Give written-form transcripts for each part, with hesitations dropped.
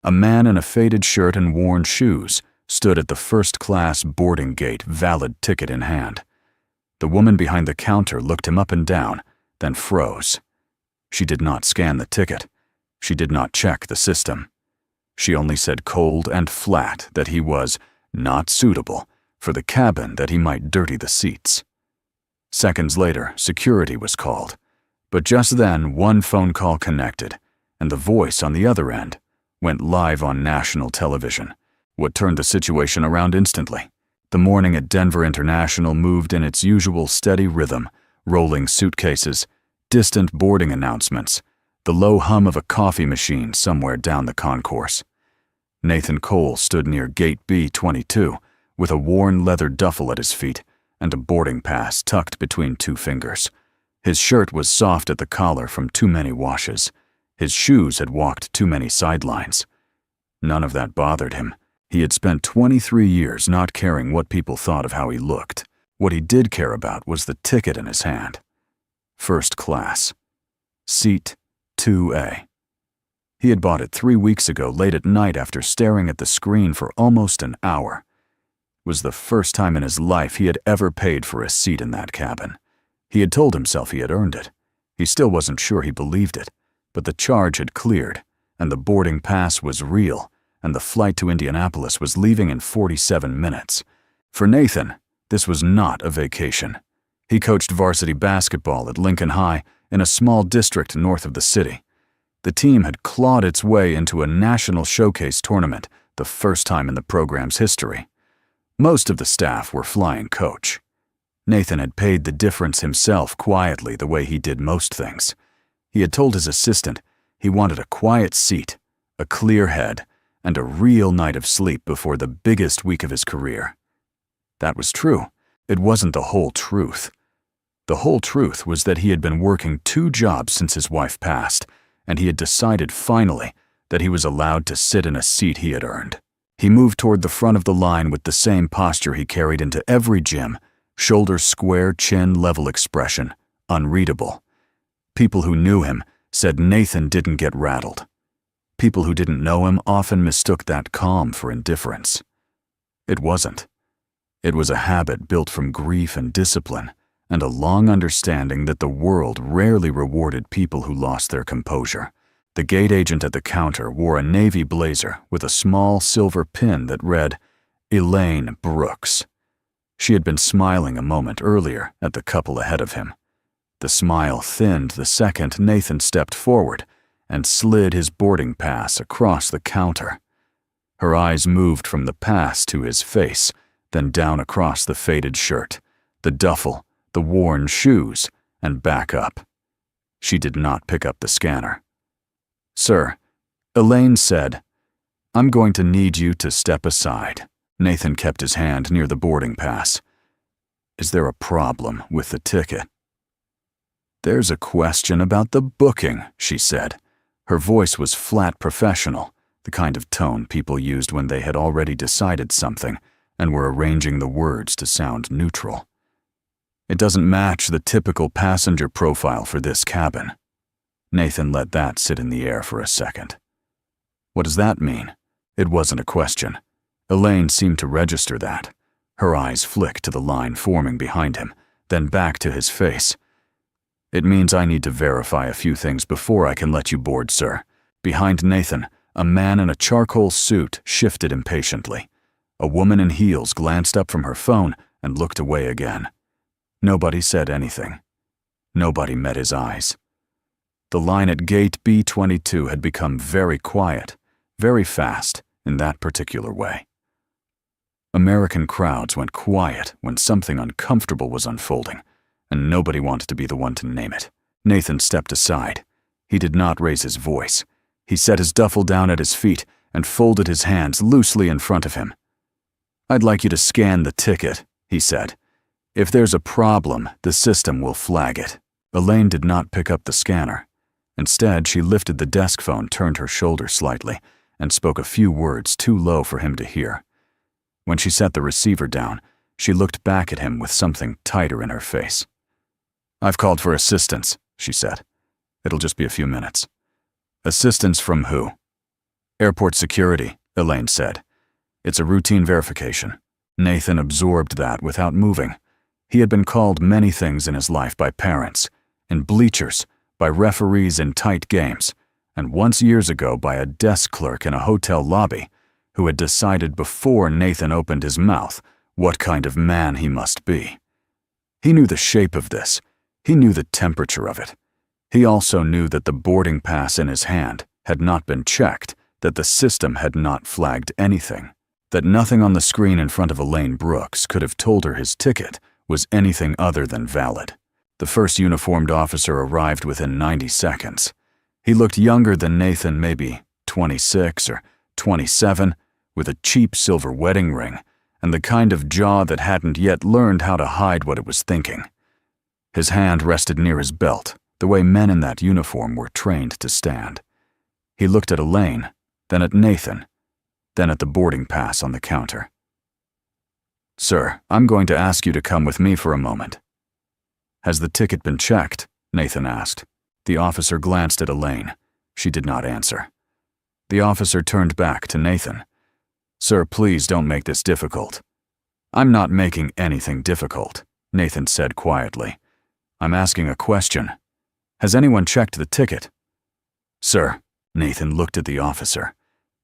A man in a faded shirt and worn shoes stood at the first-class boarding gate, valid ticket in hand. The woman behind the counter looked him up and down, then froze. She did not scan the ticket. She did not check the system. She only said cold and flat that he was not suitable for the cabin, that he might dirty the seats. Seconds later, security was called. But just then, one phone call connected, and the voice on the other end went live on national television, what turned the situation around instantly. The morning at Denver International moved in its usual steady rhythm, rolling suitcases, distant boarding announcements, the low hum of a coffee machine somewhere down the concourse. Nathan Cole stood near gate B-22 with a worn leather duffel at his feet and a boarding pass tucked between two fingers. His shirt was soft at the collar from too many washes. His shoes had walked too many sidelines. None of that bothered him. He had spent 23 years not caring what people thought of how he looked. What he did care about was the ticket in his hand. First class. Seat 2A. He had bought it 3 weeks ago late at night after staring at the screen for almost an hour. It was the first time in his life he had ever paid for a seat in that cabin. He had told himself he had earned it. He still wasn't sure he believed it, but the charge had cleared, and the boarding pass was real, and the flight to Indianapolis was leaving in 47 minutes. For Nathan, this was not a vacation. He coached varsity basketball at Lincoln High in a small district north of the city. The team had clawed its way into a national showcase tournament, the first time in the program's history. Most of the staff were flying coach. Nathan had paid the difference himself quietly, the way he did most things. He had told his assistant he wanted a quiet seat, a clear head, and a real night of sleep before the biggest week of his career. That was true. It wasn't the whole truth. The whole truth was that he had been working 2 jobs since his wife passed, and he had decided finally that he was allowed to sit in a seat he had earned. He moved toward the front of the line with the same posture he carried into every gym, shoulders square, chin level expression, unreadable. People who knew him said Nathan didn't get rattled. People who didn't know him often mistook that calm for indifference. It wasn't. It was a habit built from grief and discipline, and a long understanding that the world rarely rewarded people who lost their composure. The gate agent at the counter wore a navy blazer with a small silver pin that read, Elaine Brooks. She had been smiling a moment earlier at the couple ahead of him. The smile thinned the second Nathan stepped forward and slid his boarding pass across the counter. Her eyes moved from the pass to his face, then down across the faded shirt, the duffel, the worn shoes, and back up. She did not pick up the scanner. "Sir," Elaine said, "I'm going to need you to step aside." Nathan kept his hand near the boarding pass. "Is there a problem with the ticket?" "There's a question about the booking," she said. Her voice was flat professional, the kind of tone people used when they had already decided something and were arranging the words to sound neutral. "It doesn't match the typical passenger profile for this cabin." Nathan let that sit in the air for a second. "What does that mean?" It wasn't a question. Elaine seemed to register that. Her eyes flicked to the line forming behind him, then back to his face. "It means I need to verify a few things before I can let you board, sir." Behind Nathan, a man in a charcoal suit shifted impatiently. A woman in heels glanced up from her phone and looked away again. Nobody said anything. Nobody met his eyes. The line at gate B-22 had become very quiet, very fast in that particular way. American crowds went quiet when something uncomfortable was unfolding, and nobody wanted to be the one to name it. Nathan stepped aside. He did not raise his voice. He set his duffel down at his feet and folded his hands loosely in front of him. "I'd like you to scan the ticket," he said. "If there's a problem, the system will flag it." Elaine did not pick up the scanner. Instead, she lifted the desk phone, turned her shoulder slightly, and spoke a few words too low for him to hear. When she set the receiver down, she looked back at him with something tighter in her face. "I've called for assistance," she said. "It'll just be a few minutes." "Assistance from who?" Airport security, Elaine said. It's a routine verification. Nathan absorbed that without moving. He had been called many things in his life by parents, in bleachers, by referees in tight games, and once years ago by a desk clerk in a hotel lobby who had decided before Nathan opened his mouth what kind of man he must be. He knew the shape of this. He knew the temperature of it. He also knew that the boarding pass in his hand had not been checked, that the system had not flagged anything, that nothing on the screen in front of Elaine Brooks could have told her his ticket was anything other than valid. The first uniformed officer arrived within 90 seconds. He looked younger than Nathan, maybe 26 or 27, with a cheap silver wedding ring and the kind of jaw that hadn't yet learned how to hide what it was thinking. His hand rested near his belt, the way men in that uniform were trained to stand. He looked at Elaine, then at Nathan, then at the boarding pass on the counter. "Sir, I'm going to ask you to come with me for a moment." "Has the ticket been checked?" Nathan asked. The officer glanced at Elaine. She did not answer. The officer turned back to Nathan. "Sir, please don't make this difficult." "I'm not making anything difficult," Nathan said quietly. "I'm asking a question. Has anyone checked the ticket?" "Sir," Nathan looked at the officer.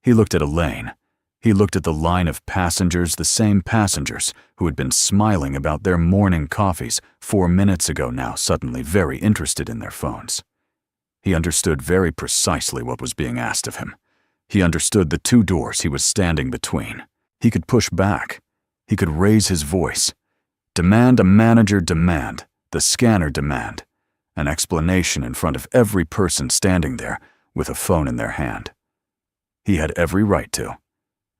He looked at Elaine. He looked at the line of passengers, the same passengers who had been smiling about their morning coffees 4 minutes ago, now suddenly very interested in their phones. He understood very precisely what was being asked of him. He understood the 2 doors he was standing between. He could push back. He could raise his voice. Demand a manager, demand. The scanner, demand. An explanation in front of every person standing there with a phone in their hand. He had every right to.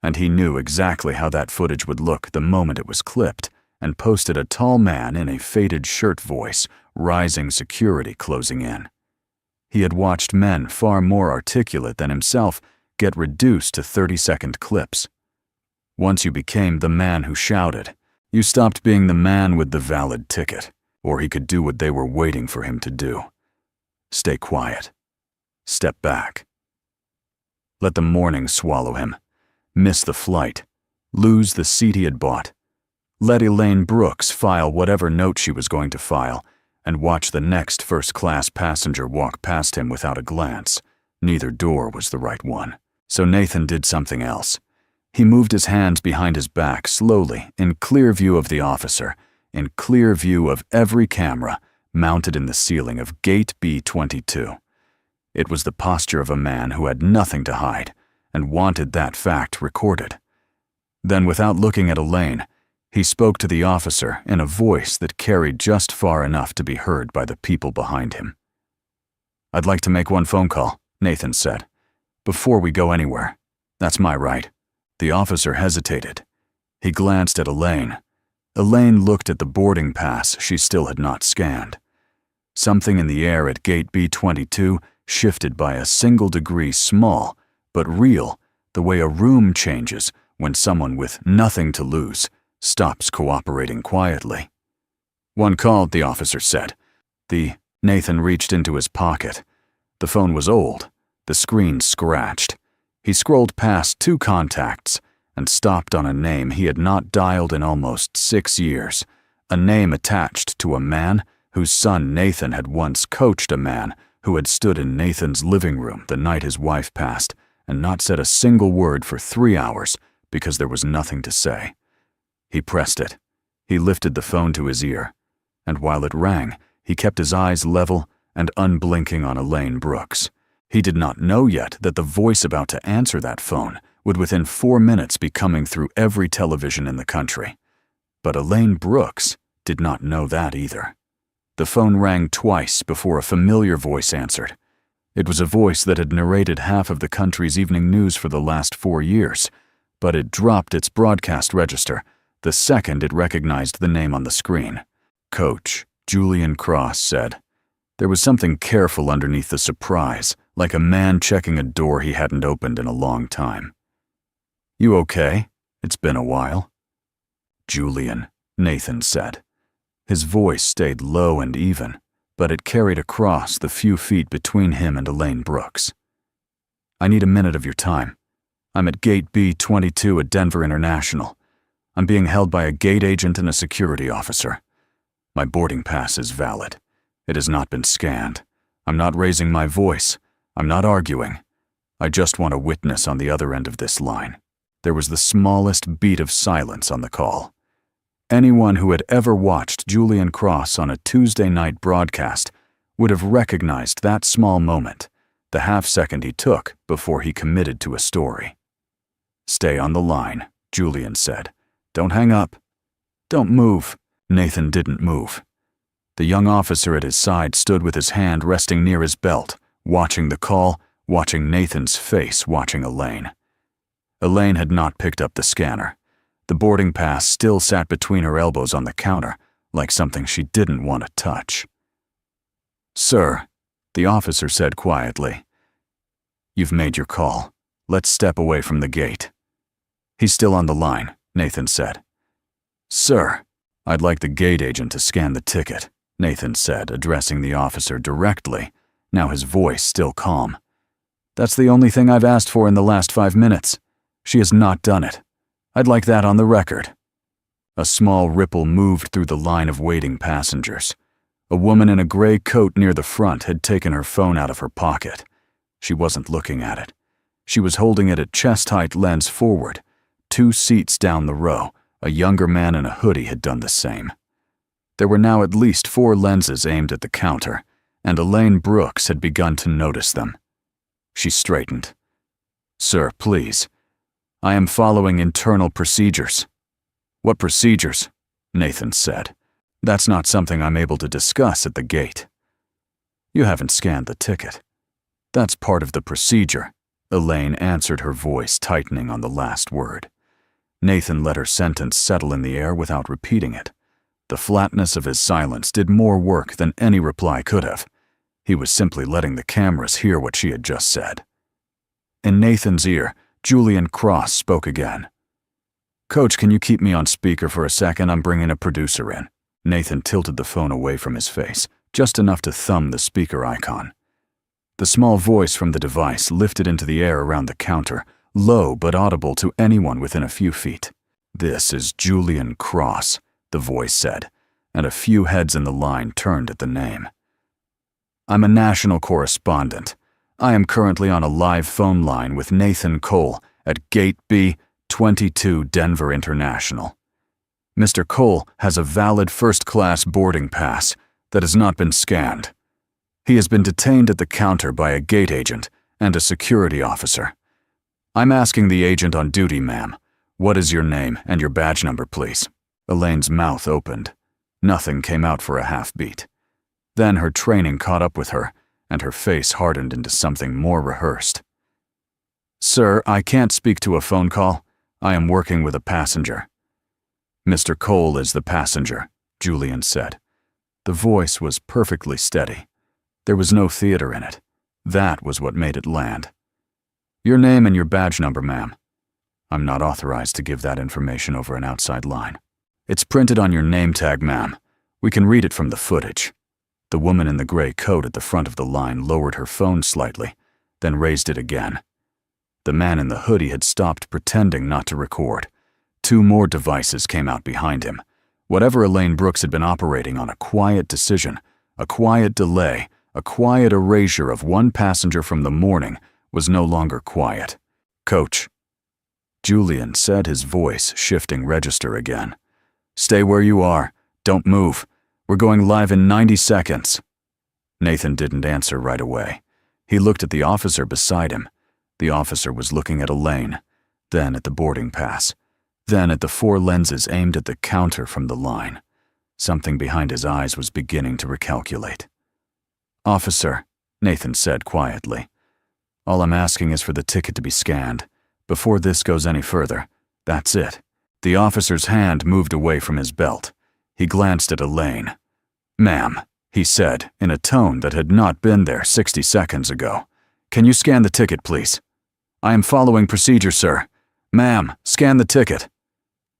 And he knew exactly how that footage would look the moment it was clipped and posted a tall man in a faded shirt voice, rising security closing in. He had watched men far more articulate than himself get reduced to 30-second clips. Once you became the man who shouted, you stopped being the man with the valid ticket, or he could do what they were waiting for him to do. Stay quiet. Step back. Let the morning swallow him. Miss the flight. Lose the seat he had bought. Let Elaine Brooks file whatever note she was going to file, and watch the next first-class passenger walk past him without a glance. Neither door was the right one. So Nathan did something else. He moved his hands behind his back slowly, in clear view of the officer, in clear view of every camera mounted in the ceiling of Gate B-22. It was the posture of a man who had nothing to hide and wanted that fact recorded. Then, without looking at Elaine, he spoke to the officer in a voice that carried just far enough to be heard by the people behind him. "I'd like to make one phone call," Nathan said, "before we go anywhere. That's my right." The officer hesitated. He glanced at Elaine. Elaine looked at the boarding pass she still had not scanned. Something in the air at Gate B-22 shifted by a single degree, small, but real, the way a room changes when someone with nothing to lose stops cooperating quietly. "One call," the officer said. Nathan reached into his pocket. The phone was old, the screen scratched. He scrolled past 2 contacts and stopped on a name he had not dialed in almost 6 years, a name attached to a man whose son Nathan had once coached, a man who had stood in Nathan's living room the night his wife passed and not said a single word for 3 hours because there was nothing to say. He pressed it. He lifted the phone to his ear, and while it rang, he kept his eyes level and unblinking on Elaine Brooks. He did not know yet that the voice about to answer that phone would within 4 minutes be coming through every television in the country. But Elaine Brooks did not know that either. The phone rang twice before a familiar voice answered. It was a voice that had narrated half of the country's evening news for the last 4 years, but it dropped its broadcast register the second it recognized the name on the screen. Coach Julian Cross said. There was something careful underneath the surprise, like a man checking a door he hadn't opened in a long time. "You okay? It's been a while." "Julian," Nathan said. His voice stayed low and even, but it carried across the few feet between him and Elaine Brooks. "I need a minute of your time," I'm at Gate B-22 at Denver International. I'm being held by a gate agent and a security officer. My boarding pass is valid. It has not been scanned. I'm not raising my voice. I'm not arguing. I just want a witness on the other end of this line." There was the smallest beat of silence on the call. Anyone who had ever watched Julian Cross on a Tuesday night broadcast would have recognized that small moment, the half-second he took before he committed to a story. "Stay on the line," Julian said. "Don't hang up. Don't move." Nathan didn't move. The young officer at his side stood with his hand resting near his belt, watching the call, watching Nathan's face, watching Elaine. Elaine had not picked up the scanner. The boarding pass still sat between her elbows on the counter, like something she didn't want to touch. "Sir," the officer said quietly, "you've made your call. Let's step away from the gate." "He's still on the line," Nathan said. "Sir, I'd like the gate agent to scan the ticket," Nathan said, addressing the officer directly, now his voice still calm. "That's the only thing I've asked for in the last 5 minutes. She has not done it. I'd like that on the record." A small ripple moved through the line of waiting passengers. A woman in a gray coat near the front had taken her phone out of her pocket. She wasn't looking at it. She was holding it at chest-height, lens forward. 2 seats down the row, a younger man in a hoodie had done the same. There were now at least 4 lenses aimed at the counter, and Elaine Brooks had begun to notice them. She straightened. "Sir, please. I am following internal procedures." "What procedures?" Nathan said. "That's not something I'm able to discuss at the gate." "You haven't scanned the ticket." "That's part of the procedure," Elaine answered, her voice tightening on the last word. Nathan let her sentence settle in the air without repeating it. The flatness of his silence did more work than any reply could have. He was simply letting the cameras hear what she had just said. In Nathan's ear, Julian Cross spoke again. "Coach, can you keep me on speaker for a second? I'm bringing a producer in." Nathan tilted the phone away from his face, just enough to thumb the speaker icon. The small voice from the device lifted into the air around the counter, low but audible to anyone within a few feet. "This is Julian Cross," the voice said, and a few heads in the line turned at the name. "I'm a national correspondent. I am currently on a live phone line with Nathan Cole at Gate B-22 Denver International. Mr. Cole has a valid first-class boarding pass that has not been scanned. He has been detained at the counter by a gate agent and a security officer. I'm asking the agent on duty, ma'am, what is your name and your badge number, please?" Elaine's mouth opened. Nothing came out for a half-beat. Then her training caught up with her, and her face hardened into something more rehearsed. "Sir, I can't speak to a phone call. I am working with a passenger." "Mr. Cole is the passenger," Julian said. The voice was perfectly steady. There was no theater in it. That was what made it land. "Your name and your badge number, ma'am." "I'm not authorized to give that information over an outside line." "It's printed on your name tag, ma'am. We can read it from the footage." The woman in the gray coat at the front of the line lowered her phone slightly, then raised it again. The man in the hoodie had stopped pretending not to record. 2 more devices came out behind him. Whatever Elaine Brooks had been operating on, a quiet decision, a quiet delay, a quiet erasure of one passenger from the morning, was no longer quiet. "Coach," Julian said, his voice shifting register again. "Stay where you are. Don't move. We're going live in 90 seconds. Nathan didn't answer right away. He looked at the officer beside him. The officer was looking at Elaine, then at the boarding pass, then at the 4 lenses aimed at the counter from the line. Something behind his eyes was beginning to recalculate. "Officer," Nathan said quietly, "all I'm asking is for the ticket to be scanned. Before this goes any further, that's it." The officer's hand moved away from his belt. He glanced at Elaine. "Ma'am," he said, in a tone that had not been there 60 seconds ago. "Can you scan the ticket, please?" "I am following procedure, sir." "Ma'am, scan the ticket."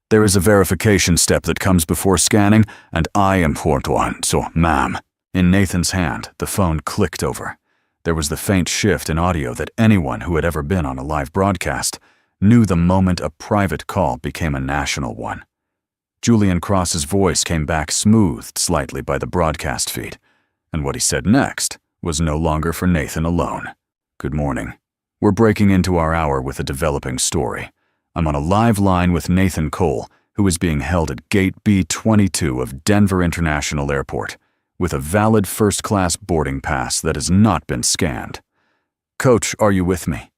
"There is a verification step that comes before scanning, and I am for one, so ma'am." In Nathan's hand, the phone clicked over. There was the faint shift in audio that anyone who had ever been on a live broadcast, knew the moment a private call became a national one. Julian Cross's voice came back smoothed slightly by the broadcast feed, and what he said next was no longer for Nathan alone. "Good morning. We're breaking into our hour with a developing story. I'm on a live line with Nathan Cole, who is being held at Gate B-22 of Denver International Airport, with a valid first-class boarding pass that has not been scanned. Coach, are you with me?"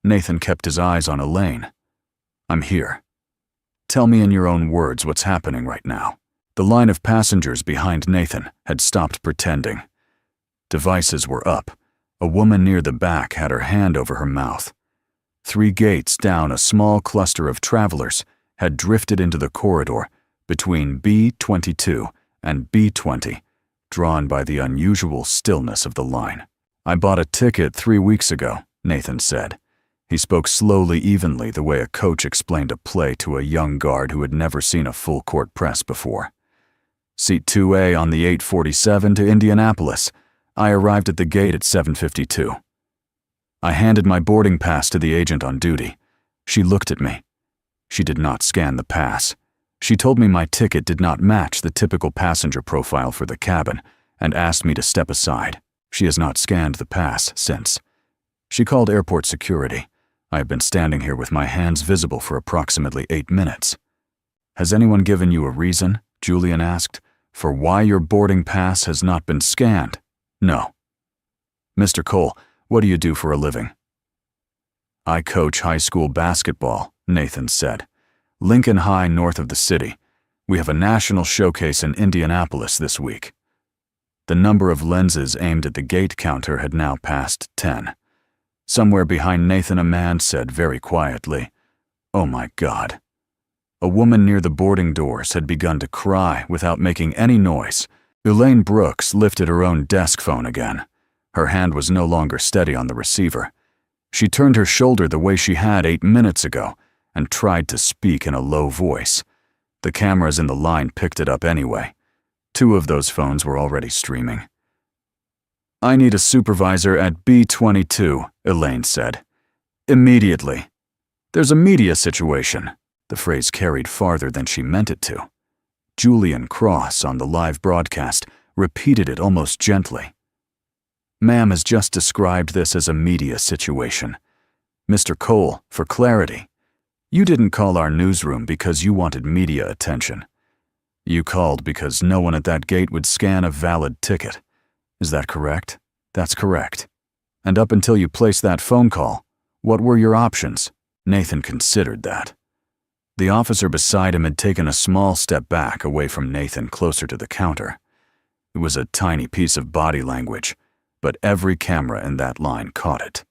Nathan kept his eyes on Elaine. "I'm here. Tell me in your own words what's happening right now." The line of passengers behind Nathan had stopped pretending. Devices were up. A woman near the back had her hand over her mouth. 3 gates down, a small cluster of travelers had drifted into the corridor between B-22 and B-20, drawn by the unusual stillness of the line. "I bought a ticket 3 weeks ago," Nathan said. He spoke slowly, evenly, the way a coach explained a play to a young guard who had never seen a full-court press before. "Seat 2A on the 847 to Indianapolis. I arrived at the gate at 7:52. I handed my boarding pass to the agent on duty. She looked at me. She did not scan the pass. She told me my ticket did not match the typical passenger profile for the cabin and asked me to step aside. She has not scanned the pass since. She called airport security. I have been standing here with my hands visible for approximately 8 minutes. Has anyone given you a reason?" Julian asked, "for why your boarding pass has not been scanned?" "No." "Mr. Cole, what do you do for a living?" "I coach high school basketball," Nathan said. "Lincoln High, north of the city. We have a national showcase in Indianapolis this week." The number of lenses aimed at the gate counter had now passed 10. Somewhere behind Nathan, a man said very quietly, "Oh my God." A woman near the boarding doors had begun to cry without making any noise. Elaine Brooks lifted her own desk phone again. Her hand was no longer steady on the receiver. She turned her shoulder the way she had 8 minutes ago and tried to speak in a low voice. The cameras in the line picked it up anyway. 2 of those phones were already streaming. "I need a supervisor at B-22, Elaine said. "Immediately. There's a media situation." The phrase carried farther than she meant it to. Julian Cross, on the live broadcast, repeated it almost gently. "Ma'am has just described this as a media situation. Mr. Cole, for clarity, you didn't call our newsroom because you wanted media attention. You called because no one at that gate would scan a valid ticket. Is that correct?" "That's correct." "And up until you placed that phone call, what were your options?" Nathan considered that. The officer beside him had taken a small step back away from Nathan, closer to the counter. It was a tiny piece of body language, but every camera in that line caught it.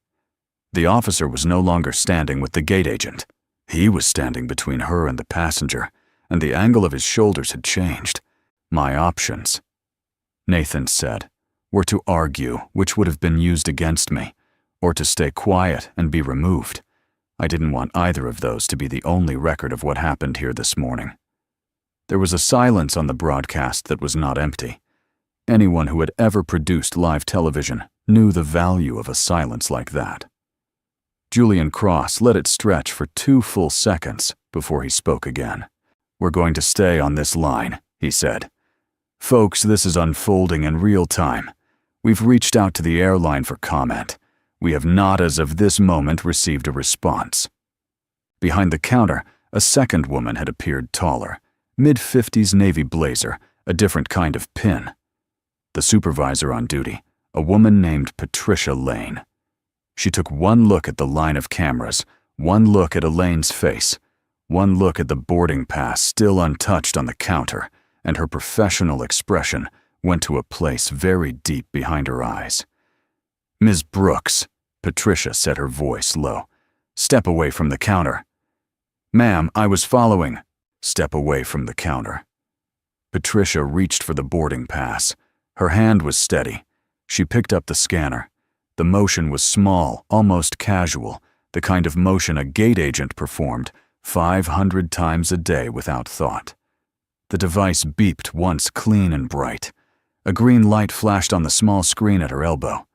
The officer was no longer standing with the gate agent. He was standing between her and the passenger, and the angle of his shoulders had changed. "My options," Nathan said, "were to argue, which would have been used against me, or to stay quiet and be removed. I didn't want either of those to be the only record of what happened here this morning." There was a silence on the broadcast that was not empty. Anyone who had ever produced live television knew the value of a silence like that. Julian Cross let it stretch for 2 full seconds before he spoke again. "We're going to stay on this line," he said. "Folks, this is unfolding in real time. We've reached out to the airline for comment. We have not, as of this moment, received a response." Behind the counter, a second woman had appeared, taller, mid-50s navy blazer, a different kind of pin. The supervisor on duty, a woman named Patricia Lane. She took one look at the line of cameras, one look at Elaine's face, one look at the boarding pass still untouched on the counter, and her professional expression went to a place very deep behind her eyes. "Ms. Brooks," Patricia said, her voice low. "Step away from the counter." "Ma'am, I was following." "Step away from the counter." Patricia reached for the boarding pass. Her hand was steady. She picked up the scanner. The motion was small, almost casual, the kind of motion a gate agent performed 500 times a day without thought. The device beeped once, clean and bright. A green light flashed on the small screen at her elbow.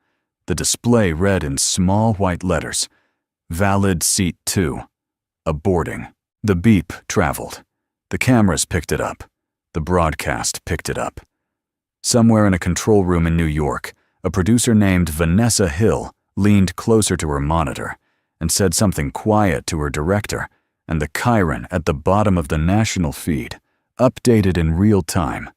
The display read in small white letters, "Valid Seat 2. A boarding. The beep traveled. The cameras picked it up. The broadcast picked it up. Somewhere in a control room in New York, a producer named Vanessa Hill leaned closer to her monitor and said something quiet to her director, and the chyron at the bottom of the national feed updated in real time.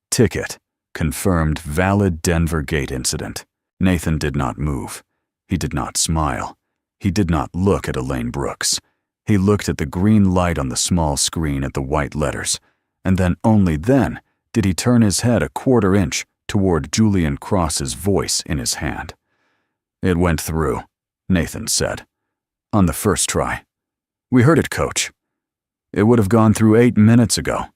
Ticket. Confirmed valid Denver gate incident. Nathan did not move. He did not smile. He did not look at Elaine Brooks. He looked at the green light on the small screen at the white letters, and then only then did he turn his head a quarter inch toward Julian Cross's voice in his hand. "It went through," Nathan said. "On the first try." "We heard it, Coach." "It would have gone through 8 minutes ago,"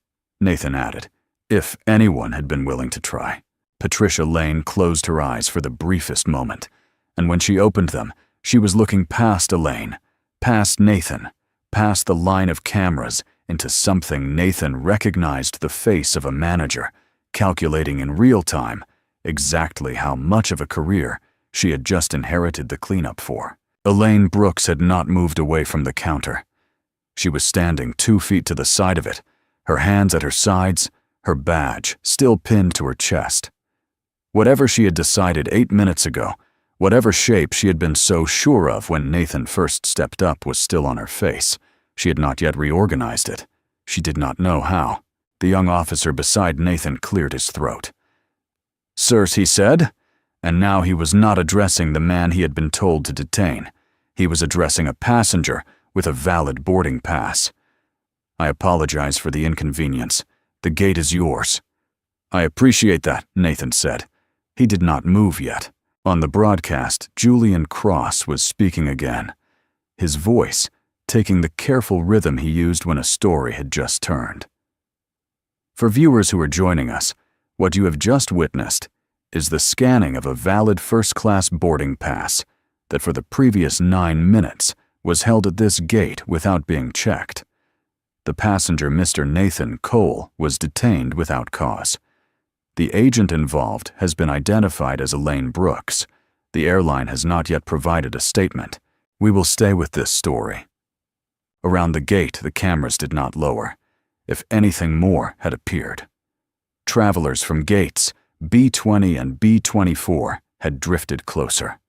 Nathan added, "if anyone had been willing to try." Patricia Lane closed her eyes for the briefest moment, and when she opened them, she was looking past Elaine, past Nathan, past the line of cameras into something Nathan recognized the face of a manager, calculating in real time exactly how much of a career she had just inherited the cleanup for. Elaine Brooks had not moved away from the counter. She was standing 2 feet to the side of it, her hands at her sides, her badge still pinned to her chest. Whatever she had decided 8 minutes ago, whatever shape she had been so sure of when Nathan first stepped up was still on her face. She had not yet reorganized it. She did not know how. The young officer beside Nathan cleared his throat. "Sirs," he said, and now he was not addressing the man he had been told to detain. He was addressing a passenger with a valid boarding pass. "I apologize for the inconvenience. The gate is yours." "I appreciate that," Nathan said. He did not move yet. On the broadcast, Julian Cross was speaking again, his voice taking the careful rhythm he used when a story had just turned. For viewers who are joining us, what you have just witnessed is the scanning of a valid first-class boarding pass that for the previous 9 minutes was held at this gate without being checked. The passenger, Mr. Nathan Cole, was detained without cause. The agent involved has been identified as Elaine Brooks. The airline has not yet provided a statement. We will stay with this story. Around the gate, the cameras did not lower. If anything more had appeared. Travelers from gates B20 and B24 had drifted closer.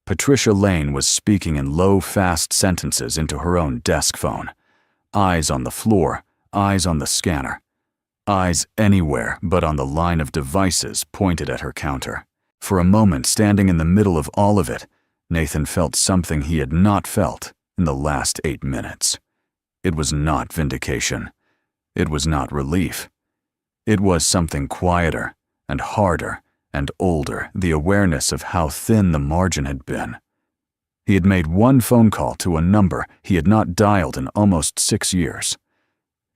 Patricia Lane was speaking in low, fast sentences into her own desk phone. Eyes on the floor, eyes on the scanner. Eyes anywhere but on the line of devices pointed at her counter. For a moment, standing in the middle of all of it, Nathan felt something he had not felt in the last 8 minutes. It was not vindication. It was not relief. It was something quieter and harder and older, the awareness of how thin the margin had been. He had made one phone call to a number he had not dialed in almost 6 years.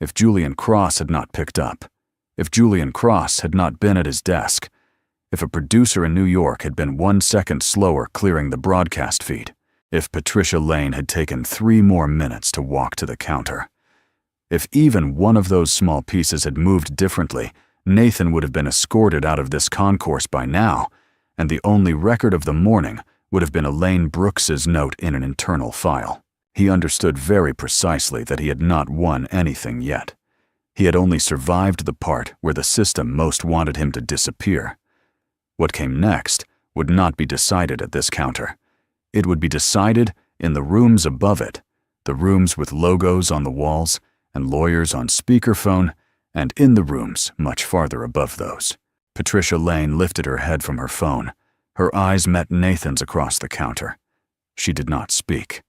If Julian Cross had not picked up, if Julian Cross had not been at his desk, if a producer in New York had been 1 second slower clearing the broadcast feed, if Patricia Lane had taken 3 more minutes to walk to the counter, if even one of those small pieces had moved differently, Nathan would have been escorted out of this concourse by now, and the only record of the morning would have been Elaine Brooks's note in an internal file. He understood very precisely that he had not won anything yet. He had only survived the part where the system most wanted him to disappear. What came next would not be decided at this counter. It would be decided in the rooms above it, the rooms with logos on the walls and lawyers on speakerphone, and in the rooms much farther above those. Patricia Lane lifted her head from her phone. Her eyes met Nathan's across the counter. She did not speak.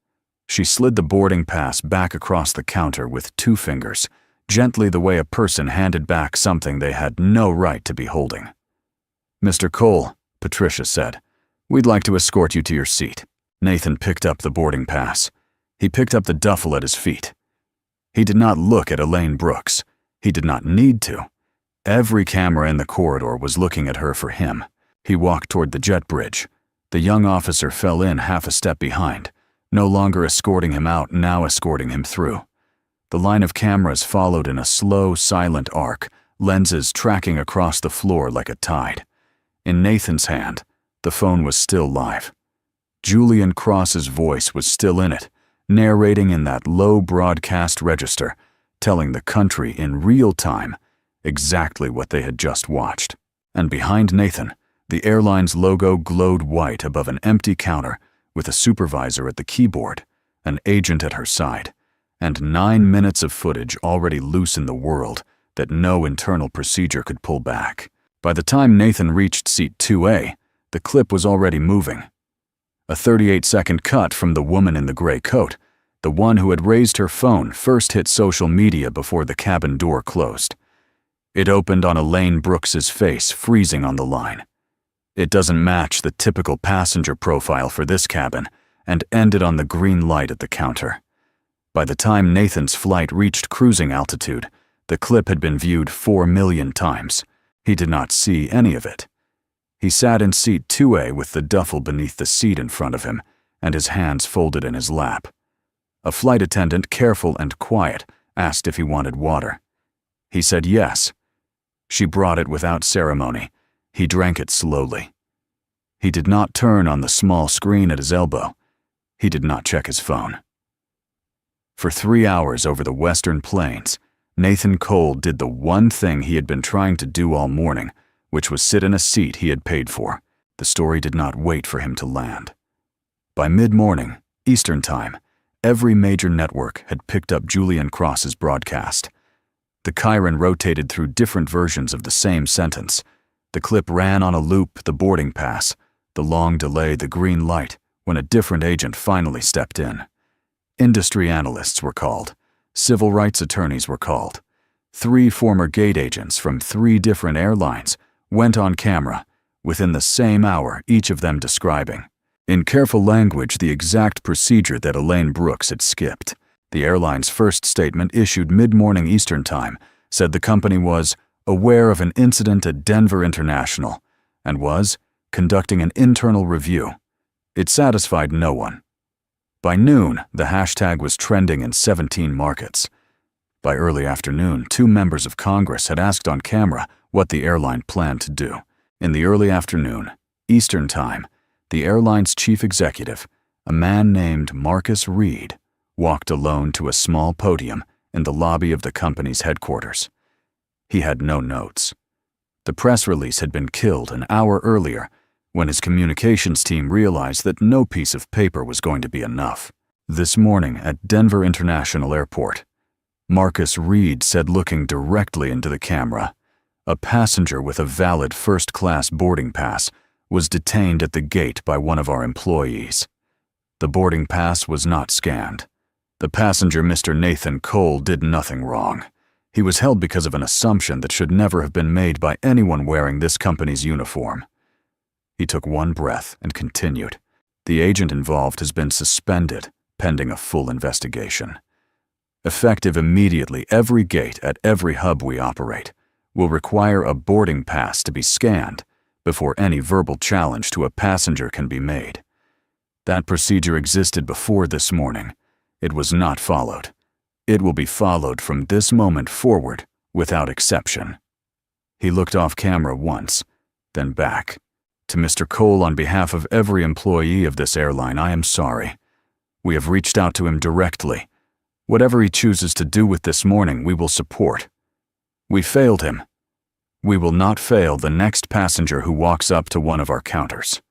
She slid the boarding pass back across the counter with 2 fingers, gently the way a person handed back something they had no right to be holding. "Mr. Cole," Patricia said, "we'd like to escort you to your seat." Nathan picked up the boarding pass. He picked up the duffel at his feet. He did not look at Elaine Brooks. He did not need to. Every camera in the corridor was looking at her for him. He walked toward the jet bridge. The young officer fell in half a step behind, no longer escorting him out, now escorting him through. The line of cameras followed in a slow, silent arc, lenses tracking across the floor like a tide. In Nathan's hand, the phone was still live. Julian Cross's voice was still in it, narrating in that low broadcast register, telling the country in real time exactly what they had just watched. And behind Nathan, the airline's logo glowed white above an empty counter with a supervisor at the keyboard, an agent at her side, and 9 minutes of footage already loose in the world that no internal procedure could pull back. By the time Nathan reached seat 2A, the clip was already moving. A 38-second cut from the woman in the gray coat, the one who had raised her phone, first hit social media before the cabin door closed. It opened on Elaine Brooks's face, freezing on the line. It doesn't match the typical passenger profile for this cabin, and ended on the green light at the counter. By the time Nathan's flight reached cruising altitude, the clip had been viewed 4 million times. He did not see any of it. He sat in seat 2A with the duffel beneath the seat in front of him and his hands folded in his lap. A flight attendant, careful and quiet, asked if he wanted water. He said yes. She brought it without ceremony. He drank it slowly. He did not turn on the small screen at his elbow. He did not check his phone. For 3 hours over the Western Plains, Nathan Cole did the one thing he had been trying to do all morning, which was sit in a seat he had paid for. The story did not wait for him to land. By mid-morning, Eastern Time, every major network had picked up Julian Cross's broadcast. The Chiron rotated through different versions of the same sentence. The clip ran on a loop, the boarding pass, the long delay, the green light, when a different agent finally stepped in. Industry analysts were called. Civil rights attorneys were called. 3 former gate agents from 3 different airlines went on camera within the same hour, each of them describing, in careful language, the exact procedure that Elaine Brooks had skipped. The airline's first statement, issued mid-morning Eastern Time, said the company was aware of an incident at Denver International and was conducting an internal review. It satisfied no one. By noon, the hashtag was trending in 17 markets. By early afternoon, 2 members of Congress had asked on camera what the airline planned to do. In the early afternoon, Eastern Time, the airline's chief executive, a man named Marcus Reed, walked alone to a small podium in the lobby of the company's headquarters. He had no notes. The press release had been killed an hour earlier when his communications team realized that no piece of paper was going to be enough. This morning at Denver International Airport, Marcus Reed said, looking directly into the camera, a passenger with a valid first-class boarding pass was detained at the gate by one of our employees. The boarding pass was not scanned. The passenger, Mr. Nathan Cole, did nothing wrong. He was held because of an assumption that should never have been made by anyone wearing this company's uniform. He took one breath and continued. The agent involved has been suspended, pending a full investigation. Effective immediately, every gate at every hub we operate will require a boarding pass to be scanned before any verbal challenge to a passenger can be made. That procedure existed before this morning. It was not followed. It will be followed from this moment forward without exception. He looked off camera once, then back. To Mr. Cole, on behalf of every employee of this airline, I am sorry. We have reached out to him directly. Whatever he chooses to do with this morning, we will support. We failed him. We will not fail the next passenger who walks up to one of our counters.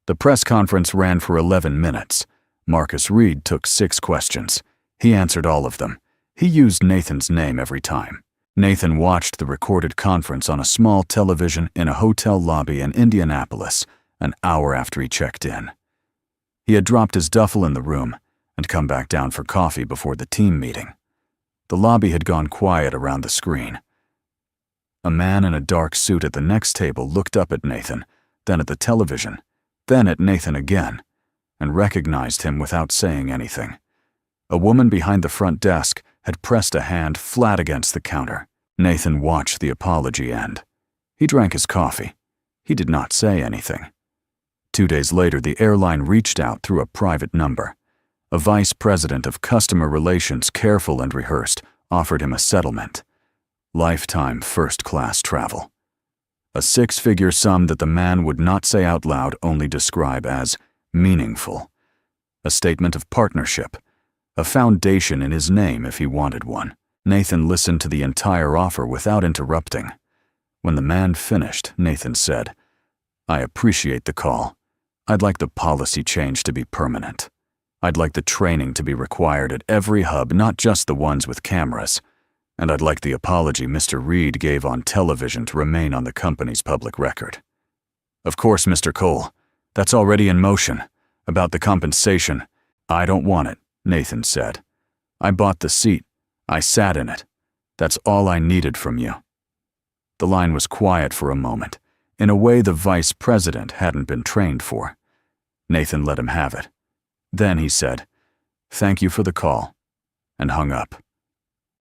The press conference ran for 11 minutes. Marcus Reed took 6 questions. He answered all of them. He used Nathan's name every time. Nathan watched the recorded conference on a small television in a hotel lobby in Indianapolis an hour after he checked in. He had dropped his duffel in the room and come back down for coffee before the team meeting. The lobby had gone quiet around the screen. A man in a dark suit at the next table looked up at Nathan, then at the television, then at Nathan again, and recognized him without saying anything. A woman behind the front desk had pressed a hand flat against the counter. Nathan watched the apology end. He drank his coffee. He did not say anything. 2 days later, the airline reached out through a private number. A vice president of customer relations, careful and rehearsed, offered him a settlement. Lifetime first-class travel. A 6-figure sum that the man would not say out loud, only describe as meaningful. A statement of partnership. A foundation in his name if he wanted one. Nathan listened to the entire offer without interrupting. When the man finished, Nathan said, "I appreciate the call. I'd like the policy change to be permanent. I'd like the training to be required at every hub, not just the ones with cameras. And I'd like the apology Mr. Reed gave on television to remain on the company's public record." "Of course, Mr. Cole. That's already in motion. About the compensation, I don't want it," Nathan said. "I bought the seat. I sat in it. That's all I needed from you." The line was quiet for a moment, in a way the vice president hadn't been trained for. Nathan let him have it. Then he said, "Thank you for the call," and hung up.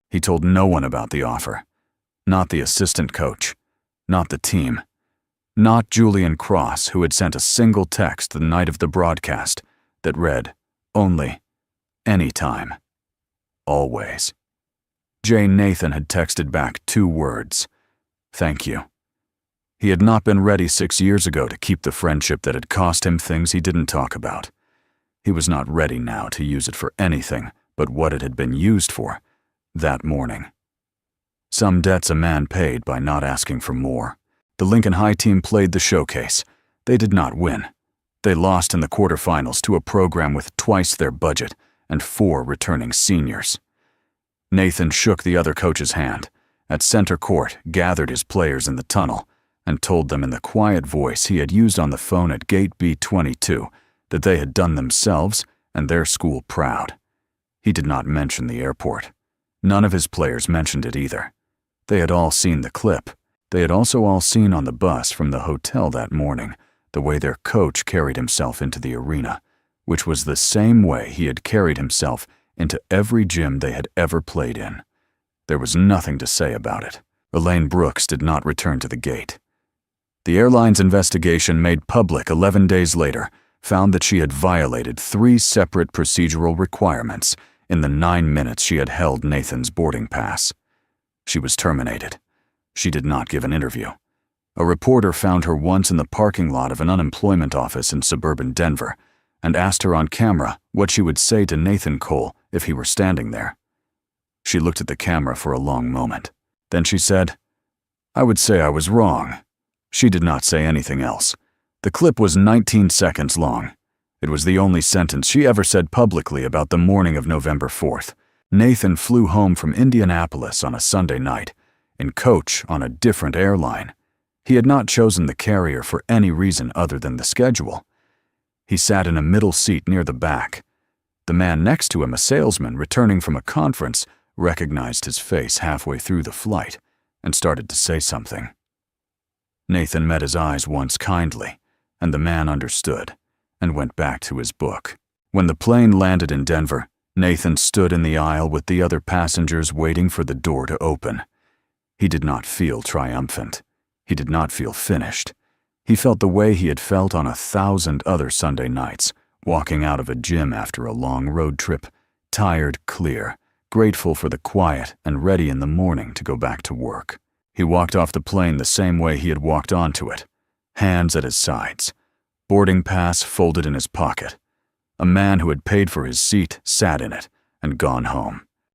He told no one about the offer. Not the assistant coach. Not the team. Not Julian Cross, who had sent a single text the night of the broadcast that read, "Only, anytime, always." Jay Nathan had texted back 2 words, "Thank you." He had not been ready 6 years ago to keep the friendship that had cost him things he didn't talk about. He was not ready now to use it for anything but what it had been used for that morning. Some debts a man paid by not asking for more. The Lincoln High team played the showcase. They did not win. They lost in the quarterfinals to a program with twice their budget and 4 returning seniors. Nathan shook the other coach's hand, at center court, gathered his players in the tunnel, and told them in the quiet voice he had used on the phone at Gate B22 that they had done themselves and their school proud. He did not mention the airport. None of his players mentioned it either. They had all seen the clip. They had also all seen on the bus from the hotel that morning the way their coach carried himself into the arena, which was the same way he had carried himself into every gym they had ever played in. There was nothing to say about it. Elaine Brooks did not return to the gate. The airline's investigation, made public 11 days later, found that she had violated 3 separate procedural requirements in the 9 minutes she had held Nathan's boarding pass. She was terminated. She did not give an interview. A reporter found her once in the parking lot of an unemployment office in suburban Denver and asked her on camera what she would say to Nathan Cole if he were standing there. She looked at the camera for a long moment. Then she said, "I would say I was wrong." She did not say anything else. The clip was 19 seconds long. It was the only sentence she ever said publicly about the morning of November 4th. Nathan flew home from Indianapolis on a Sunday night, and coach on a different airline. He had not chosen the carrier for any reason other than the schedule. He sat in a middle seat near the back. The man next to him, a salesman returning from a conference, recognized his face halfway through the flight and started to say something. Nathan met his eyes once kindly, and the man understood and went back to his book. When the plane landed in Denver, Nathan stood in the aisle with the other passengers waiting for the door to open. He did not feel triumphant. He did not feel finished. He felt the way he had felt on 1,000 other Sunday nights, walking out of a gym after a long road trip, tired, clear, grateful for the quiet and ready in the morning to go back to work. He walked off the plane the same way he had walked onto it, hands at his sides, boarding pass folded in his pocket. A man who had paid for his seat sat in it and gone home.